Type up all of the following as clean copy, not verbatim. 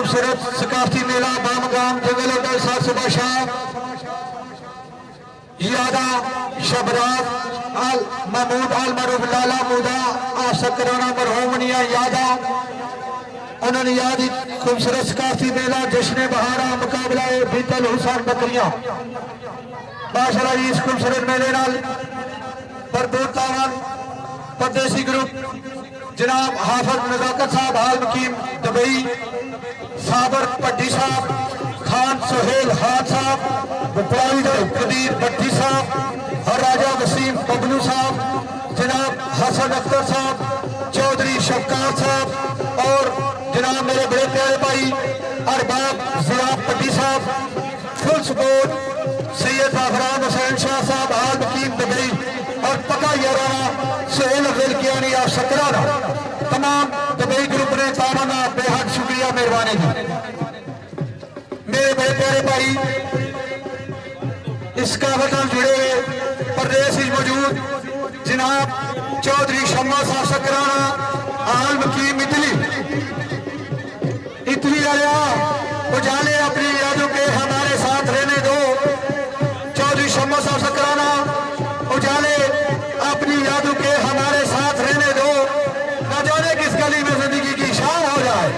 खूबसूरत सकाफती मेला बामगाम जंगल होटल सात सुबाशाह यादा शबराज अल महमूद अल मरूफ लाला मुदा आसकराना मरहूमनिया यादा उन्होंने याद खूबसूरत सकाफती मेला जश्न बहारा मुकाबला बीतल हुसैन बकरियां माशाअल्लाह जी। इस खूबसूरत मेले नाल भरपूर तावन परदेसी ग्रुप जनाब हाफिज नजाकत साहब हाल मकीम दुबई साबर भट्टी साहब खान सुहेल हाद साहब कदीर भट्टी साहब और राजा वसीम बबलू साहब जनाब हसन अख्तर साहब चौधरी शफकात साहब और जनाब मेरे बड़े प्यारे भाई अरबाब जिया भट्टी साहब फुल सपोर्ट सैयद जाफरान हुसैन शाह साहब हाल मकीम दुबई और पका याराना सुहेल अफजल आप सकराना तमाम दुबई ग्रुप ने तामाना बेहद शुक्रिया मेहरबानी की। मेरे बड़े प्यारे भाई इस कावत जुड़े हुए प्रदेश में मौजूद जनाब चौधरी शम्मा साहब सकराना हाल मकीम इतनी आया उजाले अपनी यादों के हमारे साथ रहने दो। चौधरी शम्मा साहब सकराना उजाले अपनी यादों के हमारे साथ रहने दो, न जाने किस गली में जिंदगी की शान हो जाए।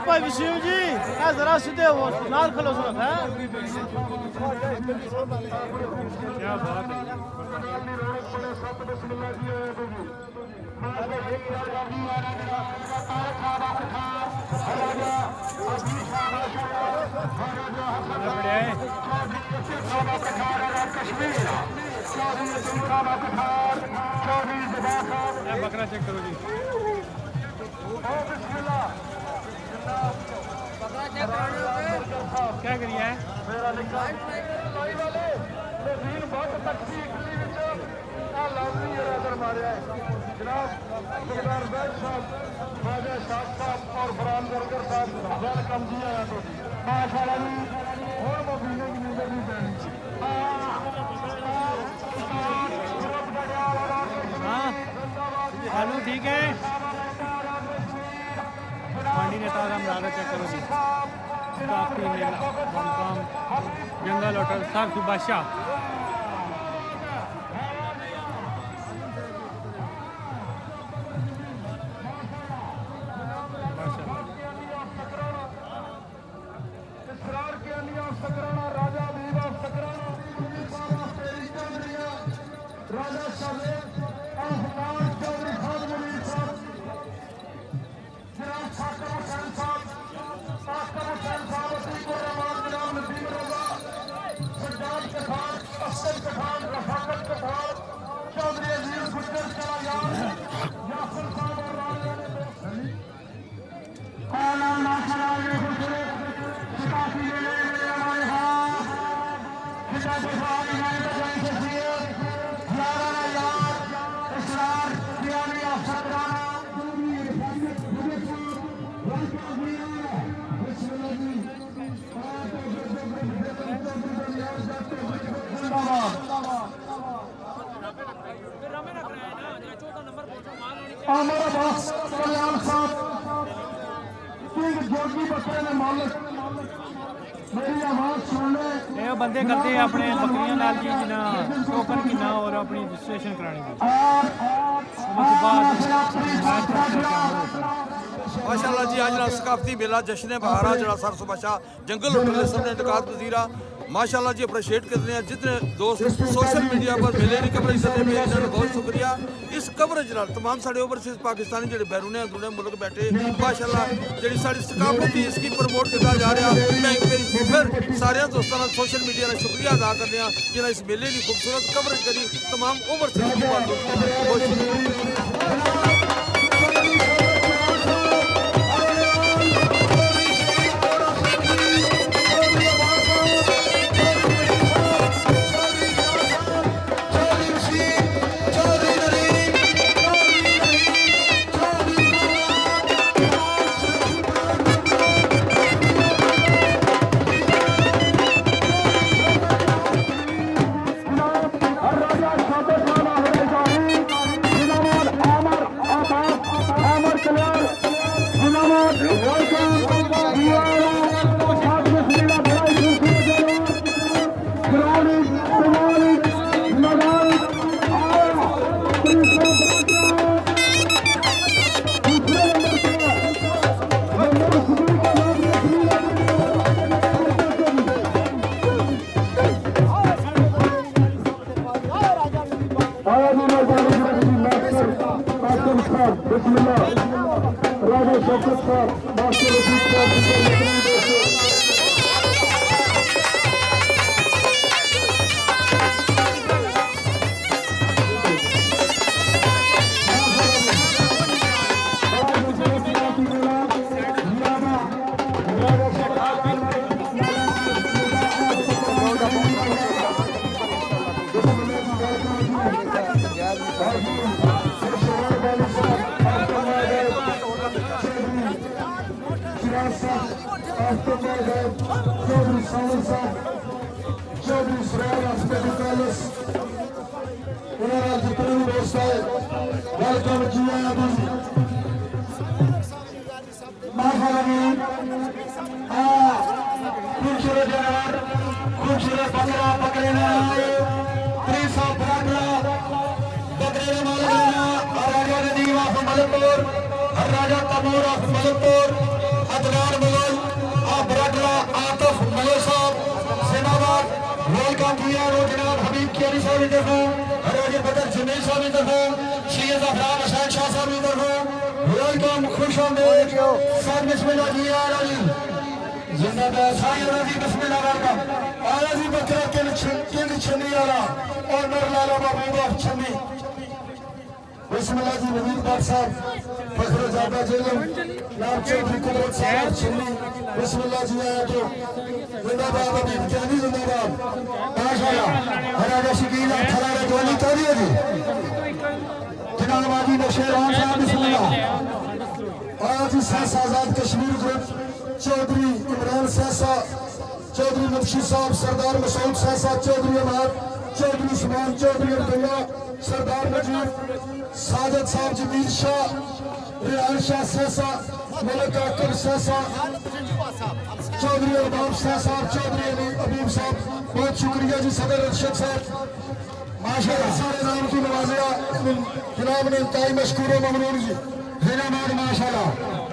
भाई शिव जी जरा सीधे हो नाल खलो सुन है क्या बात है। बकरा चेक करो जी। क्या करिए और फरहान गरगर साहब वेलकम जी आया तो माशाअल्लाह जी और महीने की नींद नहीं पैनी। हाँ हेलो ठीक है पानी ने ताजा मरादा चेक करो जी। काफी मेला बामगाम जंगल होटल सात सुबाशाह हमारा बॉस कल्याण साहब किंग जोगी बकरे ने मालिक मेरी आवाज सुन ले ਇਹ ਬੰਦੇ ਕਰਦੇ ਆ ਆਪਣੇ ਬੱਕਰੀਆਂ ਨਾਲ ਜੀ ਜਿਨਾ ਟੋਕਨ ਕਿਨਾ ਔਰ ਆਪਣੀ ਰਜਿਸਟ੍ਰੇਸ਼ਨ ਕਰਾਣੀ ਦੀ ਉਸ ਤੋਂ ਬਾਅਦ माशाअल्लाह जी आज सकाफती मेला जश्न बहारा जरा सर सुबह जंगल होटल सब ने इंतकाल पजीरा माशाअल्लाह जी अप्रिशिएट करते हैं जितने दोस्त सोशल मीडिया पर मेले की कवरेज करते हैं इन्होंने बहुत शुक्रिया इस कवरेज नाल तमाम साढ़े ओवरसीज पाकिस्तानी जो बैरूने दूने मुल्क बैठे माशाअल्लाह जी साड़ी सकाफत थी इसकी प्रमोट किया जा रहा मैं एक बार फिर सारे दोस्तों का सोशल मीडिया का शुक्रिया अदा करते हैं जिन्हें इस मेले की खूबसूरत कवरेज करी तमाम ओवरसीज की बहुत शुक्रिया राजा शौकत साहब मास्टर रफीक साहब चौधरी सावंत साहब चौधरी सराय हॉस्पिटल पैलेस उन्होंने जितने भी दोस्त आए वेलकम जी आया खूबसूरत जानवर खूबसूरत बकरा पकड़ने आए बकरे मालगाना राजा नदीम ऑफ मलकपुर राजा तमूर ऑफ मलकपुर अदनान मुगल बराडरा आतफ मलो साहब जिंदाबाद वेलकम किया रो जनाब हबीब कियारी साहब की तरफ राजा बदर जमील साहब की तरफ सैयद जफरान हसन शाह साहब की तरफ वेलकम खुश आमदीद सब बिस्मिल्लाह जी आला जिंदाबाद साईं राजी बिस्मिल्लाह वेलकम आला जी बकरा किंग छन्नी वाला और नर लाला महबूब ऑफ छन्नी बिस्मिल्लाह जी नवीद बाग साहब फखर जादा जेलम नाम चौधरी कुदरत साहब छन्नी बिस्मिल्लाह जी आया तो जिंदाबाद हबीब कियानी जिंदाबाद माशाअल्लाह राजा शकील खरारा जोनी तोरी है जी जनाब आजी नौशेरान साहब बिस्मिल्लाह आज सास आजाद कश्मीर ग्रुप चौधरी इमरान सहसा चौधरी मुंशी साहब सरदार मसूद सहसा चौधरी अहमद चौधरी उस्मान चौधरी अब्दुल्ला सरदार मजीद सादत साहब जमीर शाह रियान शाह सहसा मलिक आकर सहसा चौधरी अरबाब शाह साहब चौधरी अबीब साहब बहुत शुक्रिया जी सदर अरशद साहब माशाअल्लाह सारे नाम की नवाजिया जनाब ने इंतहाई मशकूर ममनून जी जिन्होंने माशाअल्लाह